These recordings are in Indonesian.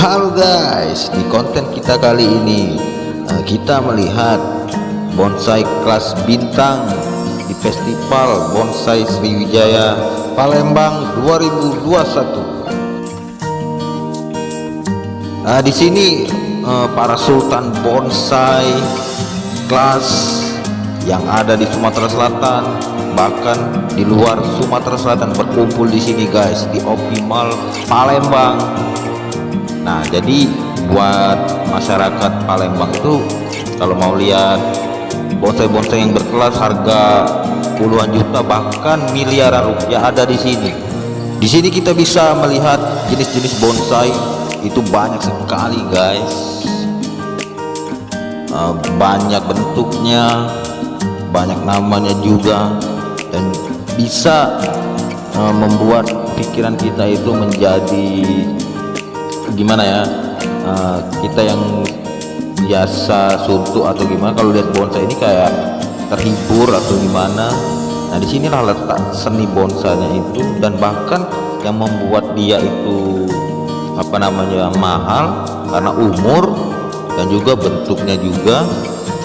Halo guys, di konten kita kali ini kita melihat bonsai kelas bintang di Festival Bonsai Sriwijaya Palembang 2021. Di sini para sultan bonsai kelas yang ada di Sumatera Selatan, bahkan di luar Sumatera Selatan berkumpul di sini guys, di Optimal Palembang. Nah, jadi buat masyarakat Palembang itu kalau mau lihat bonsai-bonsai yang berkelas harga puluhan juta bahkan miliaran rupiah ada di sini. Di sini kita bisa melihat jenis-jenis bonsai itu banyak sekali guys. Banyak bentuknya, banyak namanya juga, dan bisa membuat pikiran kita itu menjadi gimana ya, kita yang biasa suntuk atau gimana kalau lihat bonsai ini kayak terhibur atau gimana. Nah, disinilah letak seni bonsainya itu, dan bahkan yang membuat dia itu mahal karena umur dan juga bentuknya juga,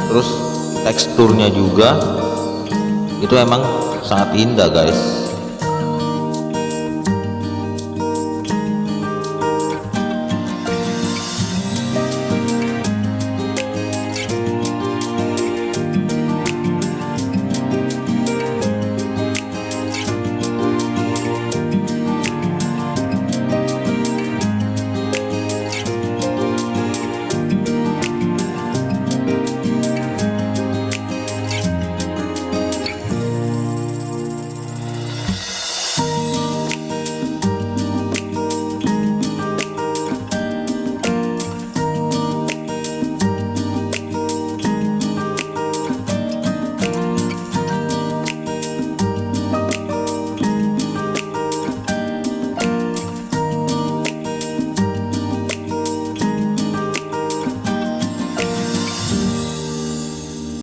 terus teksturnya juga itu emang sangat indah guys.